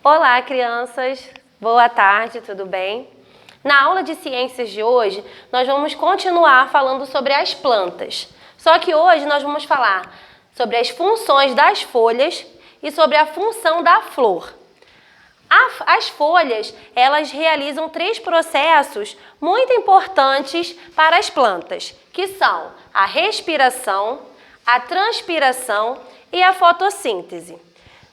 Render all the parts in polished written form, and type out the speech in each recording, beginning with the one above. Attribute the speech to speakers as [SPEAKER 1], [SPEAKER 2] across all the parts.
[SPEAKER 1] Olá, crianças! Boa tarde, tudo bem? Na aula de ciências de hoje, nós vamos continuar falando sobre as plantas. Só que hoje nós vamos falar sobre as funções das folhas e sobre a função da flor. As folhas, elas realizam 3 processos muito importantes para as plantas, que são a respiração, a transpiração e a fotossíntese.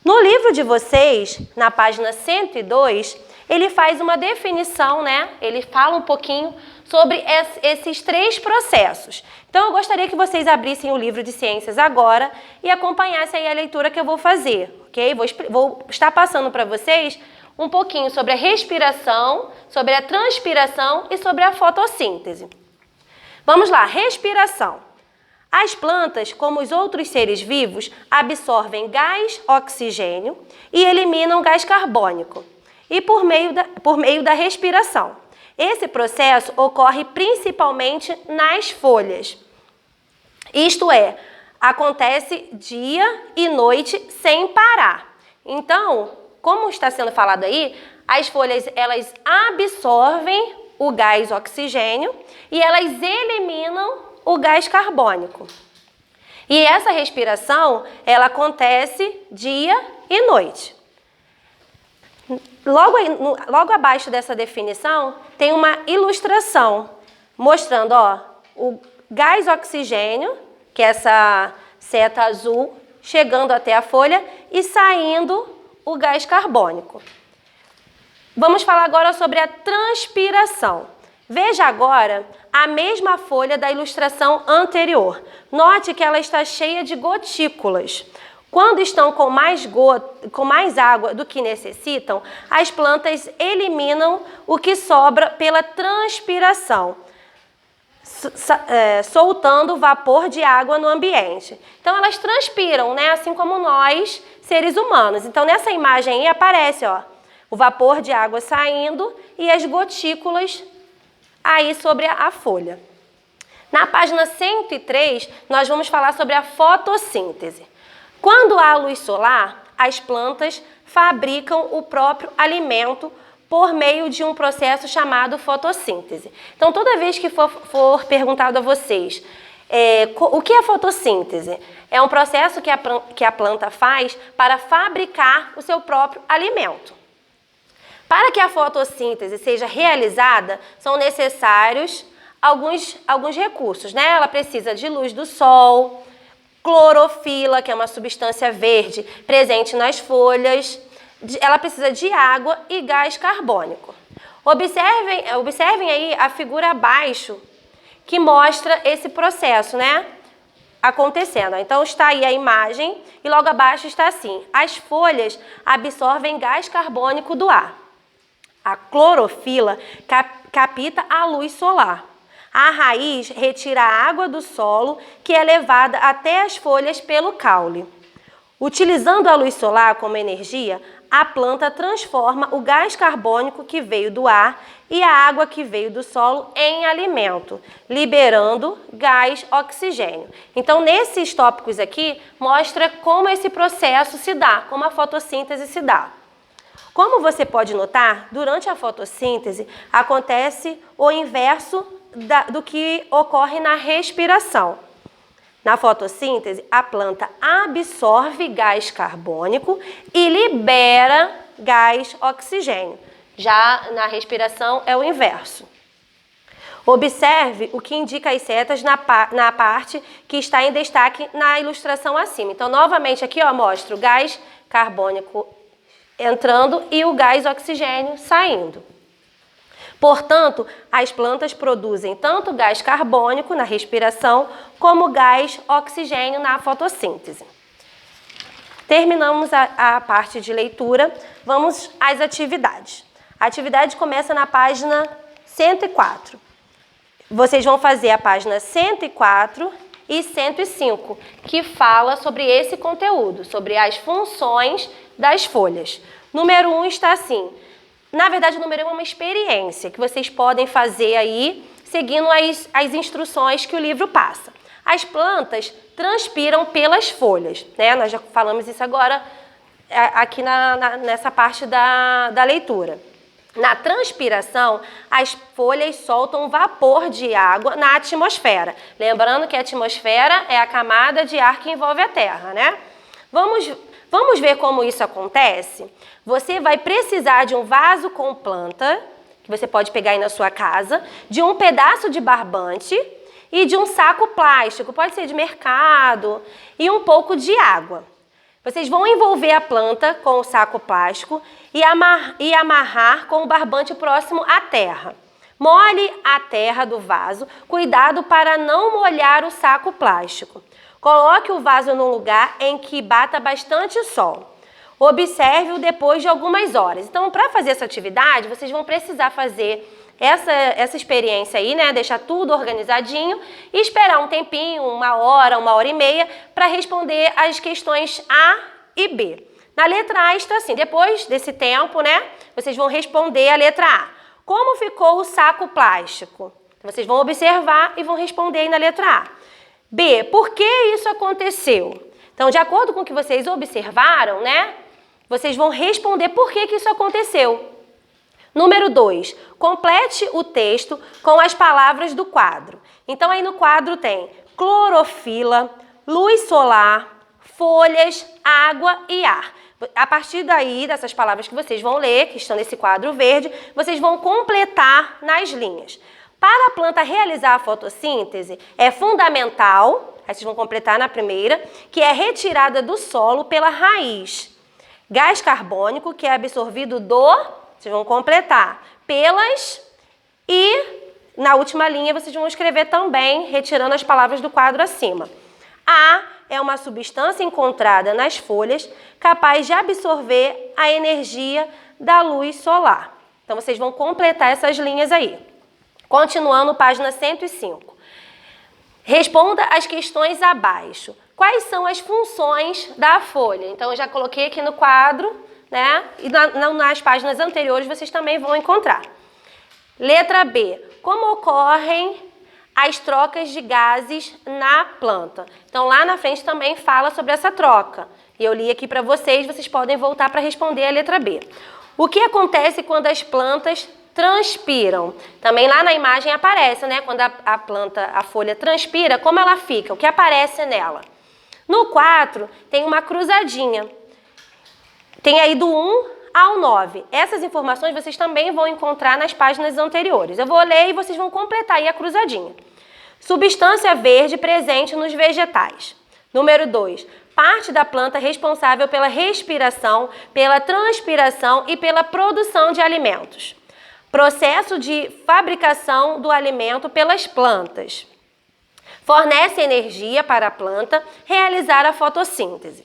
[SPEAKER 1] No livro de vocês, na página 102, ele faz uma definição, né? Ele fala um pouquinho sobre esses 3 processos. Então, eu gostaria que vocês abrissem o livro de ciências agora e acompanhassem aí a leitura que eu vou fazer, ok? Vou estar passando para vocês um pouquinho sobre a respiração, sobre a transpiração e sobre a fotossíntese. Vamos lá, respiração. As plantas, como os outros seres vivos, absorvem gás oxigênio e eliminam gás carbônico, e por meio da respiração. Esse processo ocorre principalmente nas folhas. Isto é, acontece dia e noite sem parar. Então, como está sendo falado aí, as folhas elas absorvem o gás oxigênio e elas eliminam o gás carbônico. E essa respiração, ela acontece dia e noite. Logo abaixo dessa definição, tem uma ilustração mostrando, o gás oxigênio, que é essa seta azul, chegando até a folha e saindo o gás carbônico. Vamos falar agora sobre a transpiração. Veja agora a mesma folha da ilustração anterior. Note que ela está cheia de gotículas. Quando estão com mais água do que necessitam, as plantas eliminam o que sobra pela transpiração, soltando vapor de água no ambiente. Então, elas transpiram, né? Assim como nós, seres humanos. Então, nessa imagem aí aparece, o vapor de água saindo e as gotículas aí sobre a folha. Na página 103, nós vamos falar sobre a fotossíntese. Quando há luz solar, as plantas fabricam o próprio alimento por meio de um processo chamado fotossíntese. Então, toda vez que for perguntado a vocês o que é fotossíntese, é um processo que a planta faz para fabricar o seu próprio alimento. Para que a fotossíntese seja realizada, são necessários alguns recursos, né? Ela precisa de luz do sol, clorofila, que é uma substância verde presente nas folhas, ela precisa de água e gás carbônico. Observem aí a figura abaixo, que mostra esse processo, né? Acontecendo. Então, está aí a imagem e logo abaixo está assim: as folhas absorvem gás carbônico do ar. A clorofila capta a luz solar. A raiz retira a água do solo, que é levada até as folhas pelo caule. Utilizando a luz solar como energia, a planta transforma o gás carbônico que veio do ar e a água que veio do solo em alimento, liberando gás oxigênio. Então, nesses tópicos aqui, mostra como esse processo se dá, como a fotossíntese se dá. Como você pode notar, durante a fotossíntese acontece o inverso do que ocorre na respiração. Na fotossíntese, a planta absorve gás carbônico e libera gás oxigênio. Já na respiração é o inverso. Observe o que indica as setas na parte que está em destaque na ilustração acima. Então, novamente aqui, mostra o gás carbônico entrando e o gás oxigênio saindo. Portanto, as plantas produzem tanto gás carbônico na respiração como gás oxigênio na fotossíntese. Terminamos a parte de leitura, vamos às atividades. A atividade começa na página 104. Vocês vão fazer a página 104 e 105, que fala sobre esse conteúdo, sobre as funções das folhas. Número 1 está assim. Na verdade, o número 1 é uma experiência que vocês podem fazer aí, seguindo as instruções que o livro passa. As plantas transpiram pelas folhas, né? Nós já falamos isso agora aqui nessa parte da leitura. Na transpiração, as folhas soltam vapor de água na atmosfera. Lembrando que a atmosfera é a camada de ar que envolve a Terra, né? Vamos ver como isso acontece? Você vai precisar de um vaso com planta, que você pode pegar aí na sua casa, de um pedaço de barbante e de um saco plástico, pode ser de mercado, e um pouco de água. Vocês vão envolver a planta com o saco plástico e amarrar com o barbante próximo à terra. Molhe a terra do vaso, cuidado para não molhar o saco plástico. Coloque o vaso num lugar em que bata bastante sol. Observe-o depois de algumas horas. Então, para fazer essa atividade, vocês vão precisar fazer essa experiência aí, né? Deixar tudo organizadinho e esperar um tempinho, 1 hora, 1 hora e meia, para responder as questões A e B. Na letra A está assim, depois desse tempo, né? Vocês vão responder a letra A. Como ficou o saco plástico? Vocês vão observar e vão responder aí na letra A. B, por que isso aconteceu? Então, de acordo com o que vocês observaram, né? Vocês vão responder por que isso aconteceu. Número 2, complete o texto com as palavras do quadro. Então, aí no quadro tem clorofila, luz solar, folhas, água e ar. A partir daí, dessas palavras que vocês vão ler, que estão nesse quadro verde, vocês vão completar nas linhas. Para a planta realizar a fotossíntese, é fundamental, aí vocês vão completar na primeira, que é retirada do solo pela raiz. Gás carbônico, que é absorvido vocês vão completar pelas e na última linha vocês vão escrever também, retirando as palavras do quadro acima. A é uma substância encontrada nas folhas capaz de absorver a energia da luz solar. Então, vocês vão completar essas linhas aí. Continuando, página 105. Responda as questões abaixo. Quais são as funções da folha? Então, eu já coloquei aqui no quadro, né? E nas páginas anteriores vocês também vão encontrar. Letra B. Como ocorrem as trocas de gases na planta? Então, lá na frente também fala sobre essa troca. E eu li aqui para vocês, vocês podem voltar para responder a letra B. O que acontece quando as plantas transpiram? Também lá na imagem aparece, né? Quando a folha transpira, como ela fica? O que aparece nela? No 4, tem uma cruzadinha. Tem aí do 1 ao 9. Essas informações vocês também vão encontrar nas páginas anteriores. Eu vou ler e vocês vão completar aí a cruzadinha. Substância verde presente nos vegetais. Número 2. Parte da planta responsável pela respiração, pela transpiração e pela produção de alimentos. Processo de fabricação do alimento pelas plantas. Fornece energia para a planta realizar a fotossíntese.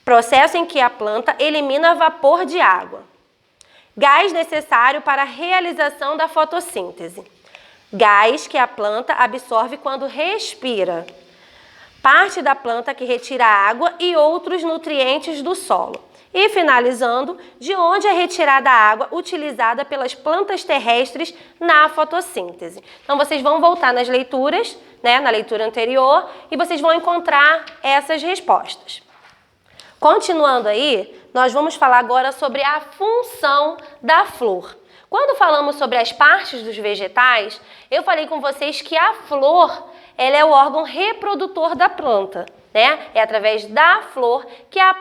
[SPEAKER 1] Processo em que a planta elimina vapor de água. Gás necessário para a realização da fotossíntese. Gás que a planta absorve quando respira. Parte da planta que retira água e outros nutrientes do solo. E finalizando, de onde é retirada a água utilizada pelas plantas terrestres na fotossíntese. Então, vocês vão voltar nas leituras, né, na leitura anterior, e vocês vão encontrar essas respostas. Continuando aí, nós vamos falar agora sobre a função da flor. Quando falamos sobre as partes dos vegetais, eu falei com vocês que a flor, ela é o órgão reprodutor da planta, né? É através da flor que a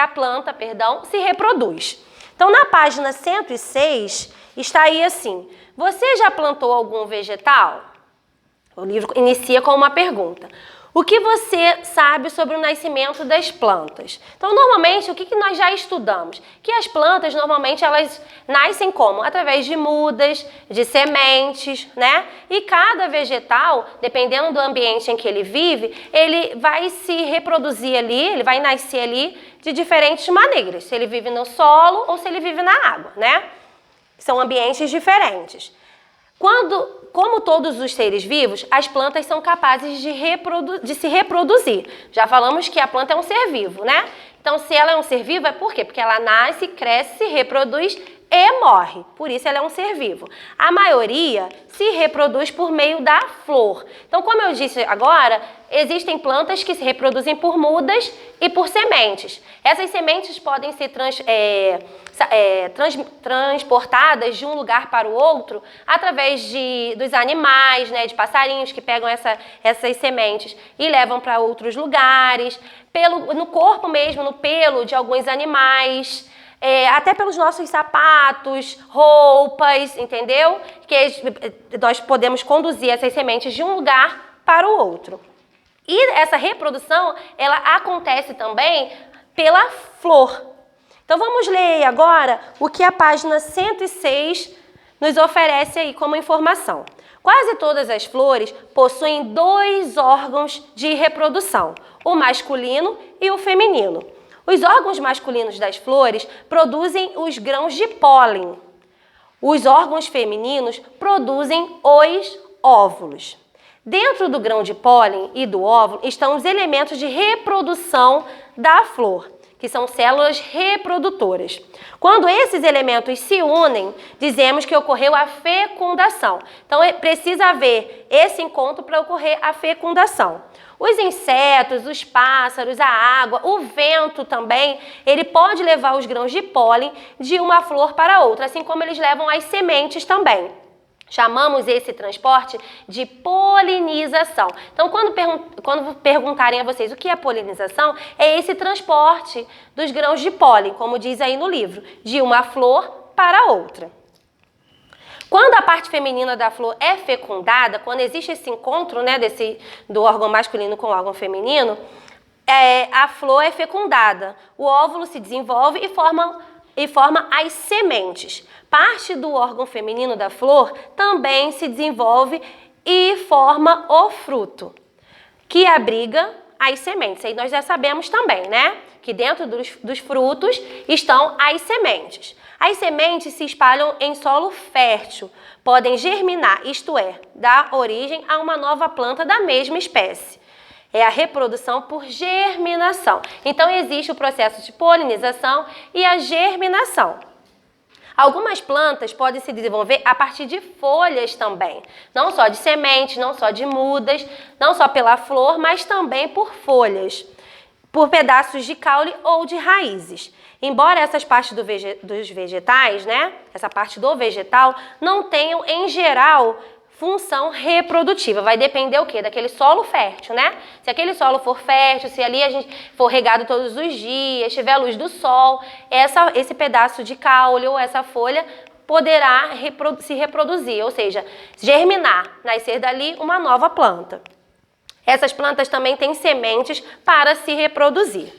[SPEAKER 1] planta, se reproduz. Então, na página 106, está aí assim: você já plantou algum vegetal? O livro inicia com uma pergunta. O que você sabe sobre o nascimento das plantas? Então, normalmente, o que nós já estudamos? Que as plantas, normalmente, elas nascem como? Através de mudas, de sementes, né? E cada vegetal, dependendo do ambiente em que ele vive, ele vai se reproduzir ali, ele vai nascer ali de diferentes maneiras. Se ele vive no solo ou se ele vive na água, né? São ambientes diferentes. Como todos os seres vivos, as plantas são capazes de se reproduzir. Já falamos que a planta é um ser vivo, né? Então, se ela é um ser vivo, é por quê? Porque ela nasce, cresce, se reproduz e morre, por isso ela é um ser vivo. A maioria se reproduz por meio da flor. Então, como eu disse agora, existem plantas que se reproduzem por mudas e por sementes. Essas sementes podem ser transportadas de um lugar para o outro através dos animais, né, de passarinhos que pegam essas sementes e levam para outros lugares, no corpo mesmo, no pelo de alguns animais. Até pelos nossos sapatos, roupas, entendeu? Que nós podemos conduzir essas sementes de um lugar para o outro. E essa reprodução, ela acontece também pela flor. Então vamos ler agora o que a página 106 nos oferece aí como informação. Quase todas as flores possuem 2 órgãos de reprodução, o masculino e o feminino. Os órgãos masculinos das flores produzem os grãos de pólen. Os órgãos femininos produzem os óvulos. Dentro do grão de pólen e do óvulo estão os elementos de reprodução da flor, que são células reprodutoras. Quando esses elementos se unem, dizemos que ocorreu a fecundação. Então, precisa haver esse encontro para ocorrer a fecundação. Os insetos, os pássaros, a água, o vento também, ele pode levar os grãos de pólen de uma flor para outra, assim como eles levam as sementes também. Chamamos esse transporte de polinização. Então, quando perguntarem a vocês o que é polinização, é esse transporte dos grãos de pólen, como diz aí no livro, de uma flor para outra. Quando a parte feminina da flor é fecundada, quando existe esse encontro, né, do órgão masculino com o órgão feminino, a flor é fecundada. O óvulo se desenvolve e forma as sementes. Parte do órgão feminino da flor também se desenvolve e forma o fruto, que abriga as sementes. Aí nós já sabemos também, né? Que dentro dos frutos estão as sementes. As sementes se espalham em solo fértil, podem germinar, isto é, dar origem a uma nova planta da mesma espécie. É a reprodução por germinação. Então, existe o processo de polinização e a germinação. Algumas plantas podem se desenvolver a partir de folhas também, não só de sementes, não só de mudas, não só pela flor, mas também por folhas, por pedaços de caule ou de raízes. Embora essas partes dos vegetais, né, essa parte do vegetal, não tenham, em geral, função reprodutiva. Vai depender o quê? Daquele solo fértil, né? Se aquele solo for fértil, se ali a gente for regado todos os dias, tiver a luz do sol, esse pedaço de caule ou essa folha poderá se reproduzir, ou seja, germinar, nascer dali uma nova planta. Essas plantas também têm sementes para se reproduzir.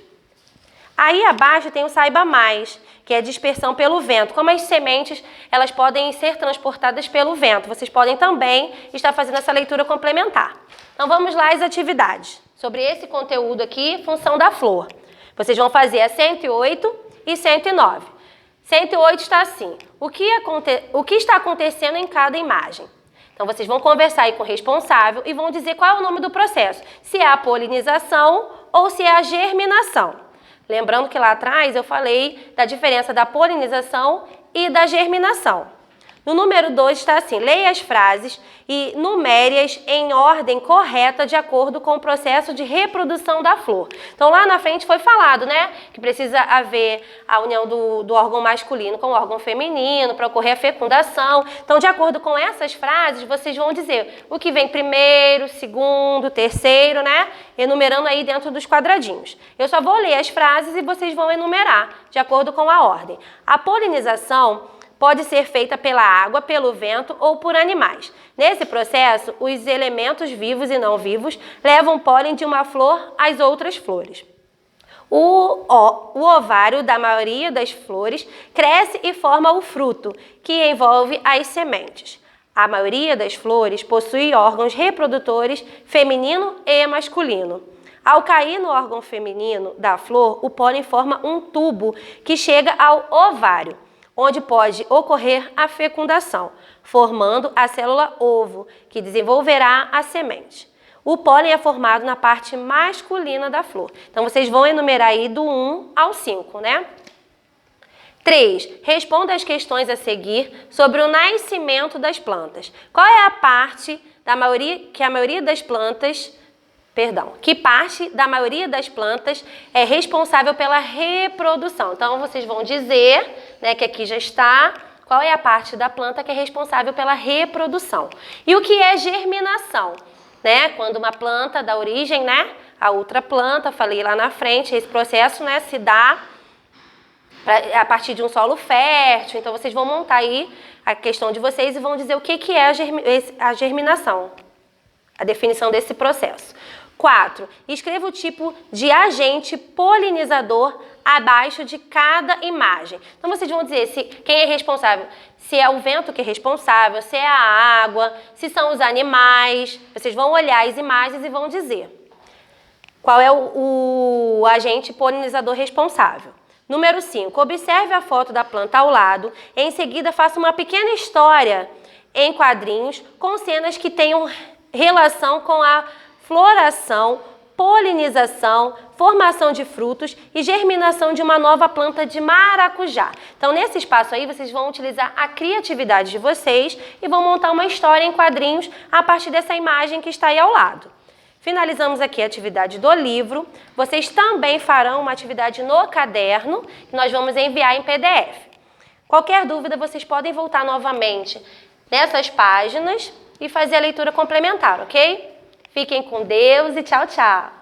[SPEAKER 1] Aí abaixo tem o saiba mais, que é dispersão pelo vento. Como as sementes, elas podem ser transportadas pelo vento. Vocês podem também estar fazendo essa leitura complementar. Então vamos lá às atividades. Sobre esse conteúdo aqui, função da flor. Vocês vão fazer a 108 e 109. 108 está assim: o que está acontecendo em cada imagem? Então vocês vão conversar aí com o responsável e vão dizer qual é o nome do processo. Se é a polinização ou se é a germinação. Lembrando que lá atrás eu falei da diferença da polinização e da germinação. No número 2 está assim: leia as frases e numere-as em ordem correta de acordo com o processo de reprodução da flor. Então lá na frente foi falado, né, que precisa haver a união do órgão masculino com o órgão feminino para ocorrer a fecundação. Então, de acordo com essas frases, vocês vão dizer o que vem primeiro, segundo, terceiro, né, enumerando aí dentro dos quadradinhos. Eu só vou ler as frases e vocês vão enumerar de acordo com a ordem. A polinização pode ser feita pela água, pelo vento ou por animais. Nesse processo, os elementos vivos e não vivos levam pólen de uma flor às outras flores. O ovário da maioria das flores cresce e forma o fruto, que envolve as sementes. A maioria das flores possui órgãos reprodutores feminino e masculino. Ao cair no órgão feminino da flor, o pólen forma um tubo que chega ao ovário, onde pode ocorrer a fecundação, formando a célula ovo, que desenvolverá a semente. O pólen é formado na parte masculina da flor. Então, vocês vão enumerar aí do 1 ao 5, né? 3. Responda as questões a seguir sobre o nascimento das plantas. Qual é a parte da maioria das plantas, que parte da maioria das plantas é responsável pela reprodução? Então, vocês vão dizer, né, que aqui já está, qual é a parte da planta que é responsável pela reprodução. E o que é germinação? Né? Quando uma planta dá origem, né, a outra planta, falei lá na frente, esse processo, né, se dá a partir de um solo fértil. Então, vocês vão montar aí a questão de vocês e vão dizer o que é a germinação, a definição desse processo. 4. Escreva o tipo de agente polinizador abaixo de cada imagem. Então, vocês vão dizer quem é responsável, se é o vento que é responsável, se é a água, se são os animais. Vocês vão olhar as imagens e vão dizer qual é o agente polinizador responsável. Número 5. Observe a foto da planta ao lado. Em seguida, faça uma pequena história em quadrinhos com cenas que tenham relação com a floração, polinização, formação de frutos e germinação de uma nova planta de maracujá. Então, nesse espaço aí, vocês vão utilizar a criatividade de vocês e vão montar uma história em quadrinhos a partir dessa imagem que está aí ao lado. Finalizamos aqui a atividade do livro. Vocês também farão uma atividade no caderno, que nós vamos enviar em PDF. Qualquer dúvida, vocês podem voltar novamente nessas páginas e fazer a leitura complementar, ok? Fiquem com Deus e tchau, tchau!